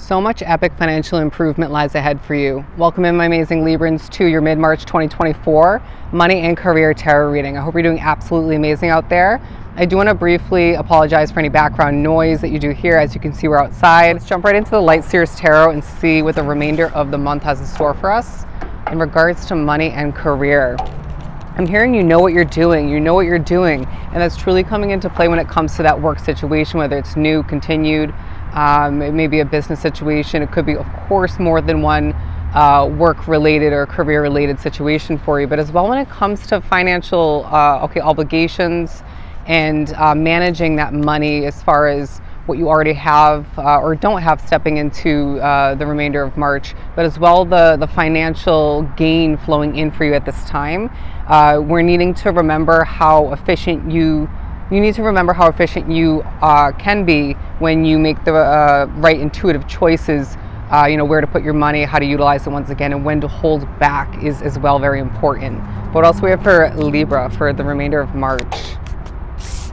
So much epic financial improvement lies ahead for you. Welcome in, my amazing Librans, to your mid-March 2024 Money and Career Tarot reading. I hope you're doing absolutely amazing out there. I do want to briefly apologize for any background noise that you do hear. As you can see, we're outside. Let's jump right into the Light Seers Tarot and see what the remainder of the month has in store for us in regards to money and career. I'm hearing you know what you're doing, and that's truly coming into play when it comes to that work situation, whether it's new, continued, it may be a business situation. It could be, of course, more than one work-related or career-related situation for you, but as well when it comes to financial obligations and managing that money as far as what you already have or don't have stepping into the remainder of March, but as well the financial gain flowing in for you at this time. We're needing to remember how efficient you need to remember how efficient you can be when you make the right intuitive choices, where to put your money, how to utilize it once again, and when to hold back is as well very important. What else do we have for Libra for the remainder of March?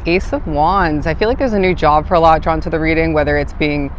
Ace of Wands. I feel like there's a new job for a lot drawn to the reading, whether it's being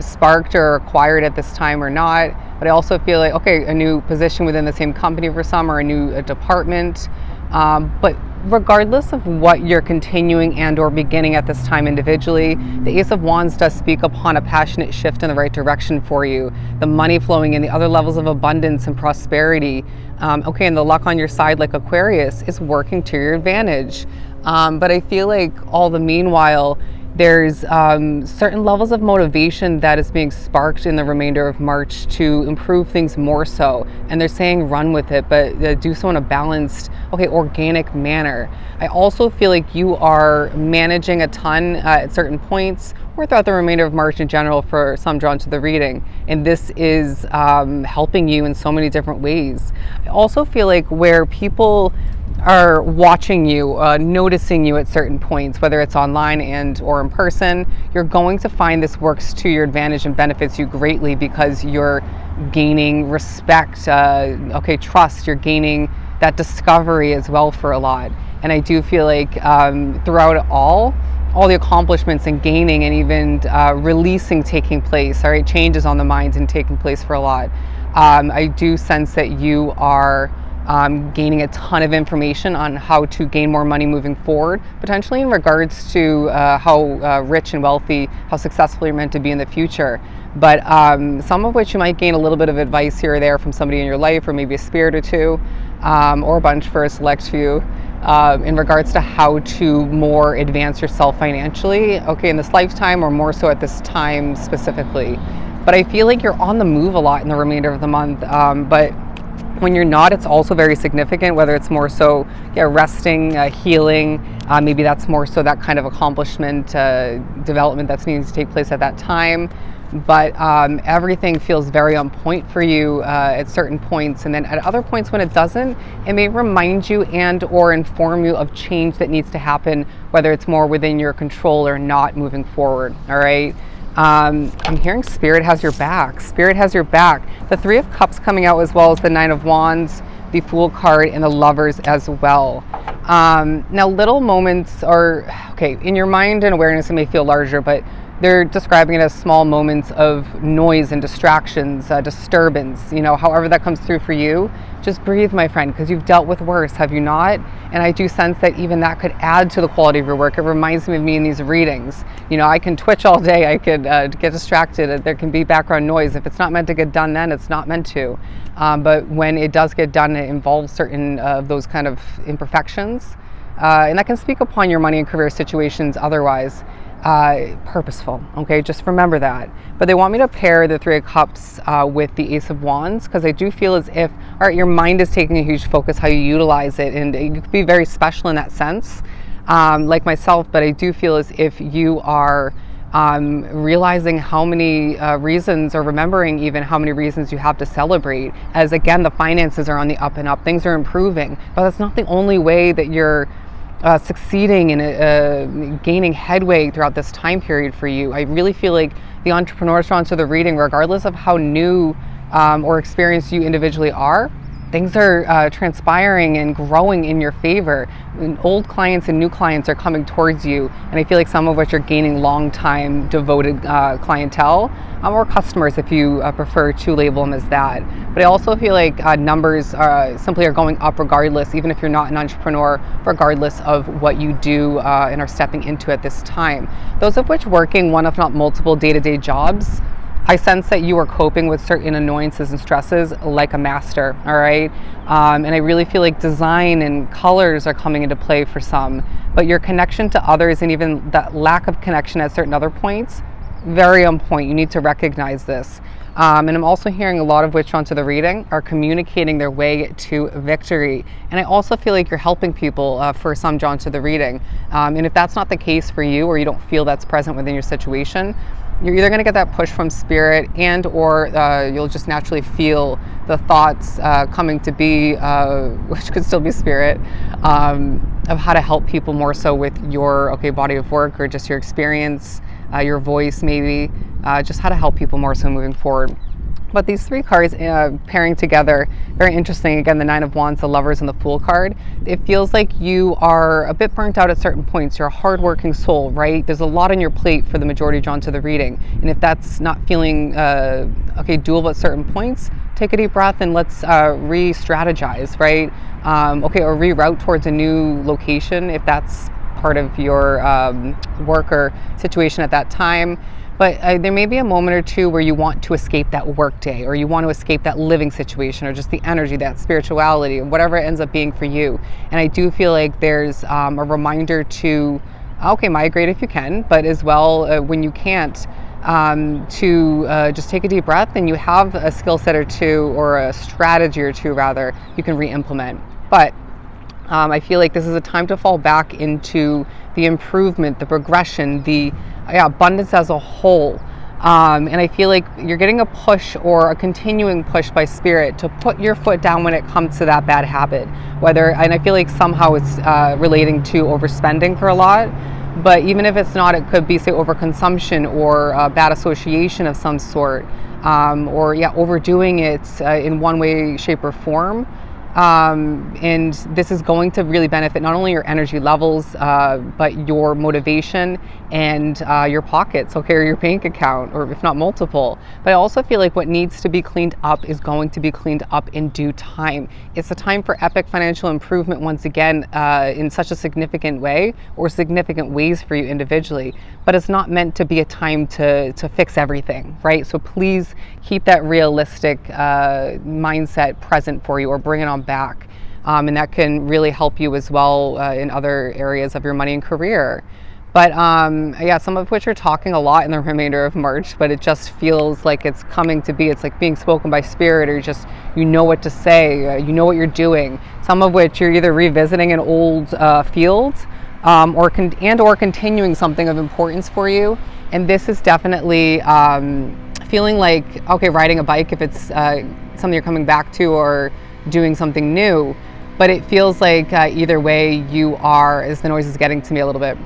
sparked or acquired at this time or not. But I also feel like, a new position within the same company for some, or a new department. But regardless of what you're continuing and or beginning at this time individually, the Ace of Wands does speak upon a passionate shift in the right direction for you. The money flowing in, the other levels of abundance and prosperity, and the luck on your side, like Aquarius, is working to your advantage. But I feel like all the meanwhile, there's certain levels of motivation that is being sparked in the remainder of March to improve things more so. And they're saying run with it, but do so in a balanced, organic manner. I also feel like you are managing a ton at certain points or throughout the remainder of March in general for some drawn to the reading. And this is helping you in so many different ways. I also feel like where people are watching you, noticing you at certain points, whether it's online and or in person, you're going to find this works to your advantage and benefits you greatly because you're gaining respect, trust, you're gaining that discovery as well for a lot. And I do feel like throughout it all the accomplishments and gaining and even releasing taking place, changes on the mind and taking place for a lot. I do sense that you are gaining a ton of information on how to gain more money moving forward, potentially in regards to how rich and wealthy, how successful you're meant to be in the future. But some of which you might gain a little bit of advice here or there from somebody in your life, or maybe a spirit or two, or a bunch for a select few, in regards to how to more advance yourself financially, in this lifetime or more so at this time specifically. But I feel like you're on the move a lot in the remainder of the month, but when you're not, it's also very significant, whether it's more so resting, healing, maybe that's more so that kind of accomplishment, development that's needing to take place at that time. But everything feels very on point for you at certain points, and then at other points when it doesn't, it may remind you and or inform you of change that needs to happen, whether it's more within your control or not moving forward. All right. I'm hearing Spirit has your back. Spirit has your back. The Three of Cups coming out, as well as the Nine of Wands, the Fool card, and the Lovers as well. Now, little moments are, in your mind and awareness, it may feel larger, but they're describing it as small moments of noise and distractions, disturbance, however that comes through for you. Just breathe, my friend, because you've dealt with worse, have you not? And I do sense that even that could add to the quality of your work. It reminds me of me in these readings. I can twitch all day, I could get distracted, there can be background noise. If it's not meant to get done then, it's not meant to. But when it does get done, it involves certain of those kind of imperfections. And that can speak upon your money and career situations otherwise. Purposeful, just remember that. But they want me to pair the Three of Cups with the Ace of Wands, because I do feel as if, your mind is taking a huge focus how you utilize it, and you could be very special in that sense, like myself. But I do feel as if you are realizing how many reasons, or remembering even how many reasons you have to celebrate, as again the finances are on the up and up, things are improving, but that's not the only way that you're succeeding and gaining headway throughout this time period for you. I really feel like the entrepreneurs drawn to the reading, regardless of how new or experienced you individually are, things are transpiring and growing in your favor. And old clients and new clients are coming towards you, and I feel like some of which are gaining long time devoted clientele, or customers if you prefer to label them as that. But I also feel like numbers simply are going up regardless, even if you're not an entrepreneur, regardless of what you do and are stepping into at this time. Those of which working one if not multiple day-to-day jobs, I sense that you are coping with certain annoyances and stresses like a master, all right? And I really feel like design and colors are coming into play for some, but your connection to others and even that lack of connection at certain other points, very on point. You need to recognize this. And I'm also hearing a lot of which onto the reading are communicating their way to victory. And I also feel like you're helping people for some drawn to the reading. And if that's not the case for you, or you don't feel that's present within your situation, you're either going to get that push from spirit, and or you'll just naturally feel the thoughts coming to be, which could still be spirit, of how to help people more so with your body of work, or just your experience, your voice maybe, just how to help people more so moving forward. But these three cards pairing together, very interesting. Again, the Nine of Wands, the Lovers, and the Fool card. It feels like you are a bit burnt out at certain points. You're a hardworking soul, right? There's a lot on your plate for the majority drawn to the reading. And if that's not feeling doable at certain points, take a deep breath and let's re-strategize, right? Or reroute towards a new location if that's part of your work or situation at that time. But there may be a moment or two where you want to escape that work day, or you want to escape that living situation, or just the energy, that spirituality, whatever it ends up being for you. And I do feel like there's a reminder to, migrate if you can, but as well when you can't, to just take a deep breath, and you have a skill set or two, or a strategy or two rather, you can re-implement. But I feel like this is a time to fall back into the improvement, the progression, the abundance as a whole. And I feel like you're getting a push, or a continuing push by spirit, to put your foot down when it comes to that bad habit. And I feel like somehow it's relating to overspending for a lot. But even if it's not, it could be, say, overconsumption, or a bad association of some sort, or overdoing it in one way, shape, or form. And this is going to really benefit not only your energy levels, but your motivation and your pockets, or your bank account, or if not multiple. But I also feel like what needs to be cleaned up is going to be cleaned up in due time. It's a time for epic financial improvement once again, in such a significant way, or significant ways for you individually. But it's not meant to be a time to fix everything, right? So please keep that realistic mindset present for you, or bring it on back. And that can really help you as well in other areas of your money and career. But some of which are talking a lot in the remainder of March, but it just feels like it's coming to be. It's like being spoken by spirit, or just, you know what to say, you know what you're doing. Some of which you're either revisiting an old field, or continuing something of importance for you. And this is definitely feeling like, riding a bike if it's something you're coming back to, or doing something new. But it feels like either way you are, as the noise is getting to me a little bit,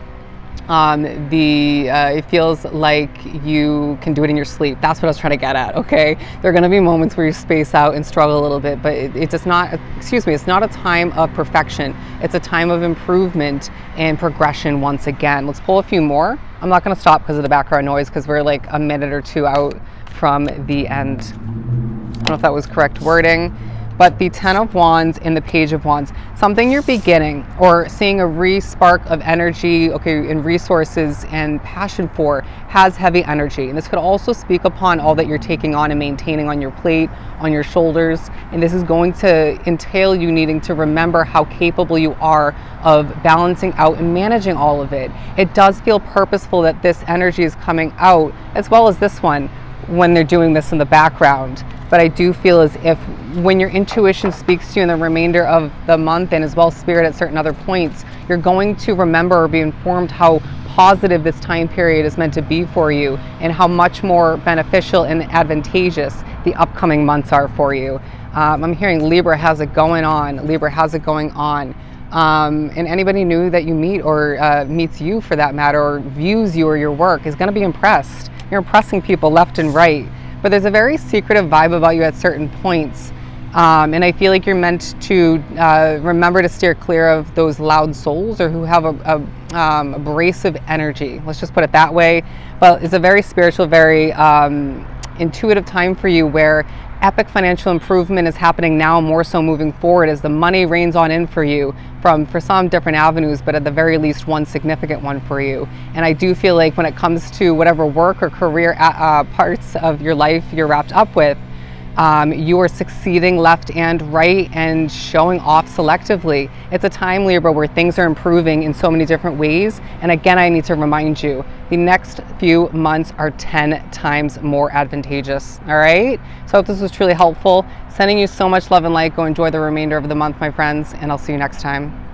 it feels like you can do it in your sleep. That's what I was trying to get at, okay? There are going to be moments where you space out and struggle a little bit, but it does not, it's not a time of perfection. It's a time of improvement and progression once again. Let's pull a few more. I'm not going to stop because of the background noise, because we're like a minute or two out from the end. I don't know if that was correct wording. But the Ten of Wands and the Page of Wands, something you're beginning, or seeing a re-spark of energy, and resources and passion for, has heavy energy. And this could also speak upon all that you're taking on and maintaining on your plate, on your shoulders. And this is going to entail you needing to remember how capable you are of balancing out and managing all of it. It does feel purposeful that this energy is coming out, as well as this one, when they're doing this in the background. But I do feel as if when your intuition speaks to you in the remainder of the month, and as well spirit at certain other points, you're going to remember or be informed how positive this time period is meant to be for you, and how much more beneficial and advantageous the upcoming months are for you. I'm hearing Libra has it going on. Libra has it going on. And anybody new that you meet, or meets you for that matter, or views you or your work, is going to be impressed. You're impressing people left and right. But there's a very secretive vibe about you at certain points. And I feel like you're meant to remember to steer clear of those loud souls or who have a abrasive energy. Let's just put it that way. But it's a very spiritual, very intuitive time for you where epic financial improvement is happening now, more so moving forward as the money rains on in for you for some different avenues, but at the very least one significant one for you. And I do feel like when it comes to whatever work or career parts of your life you're wrapped up with, you are succeeding left and right and showing off selectively. It's a time, Libra, where things are improving in so many different ways. And again, I need to remind you, the next few months are 10 times more advantageous. All right? So I hope this was truly helpful. Sending you so much love and light. Go enjoy the remainder of the month, my friends, and I'll see you next time.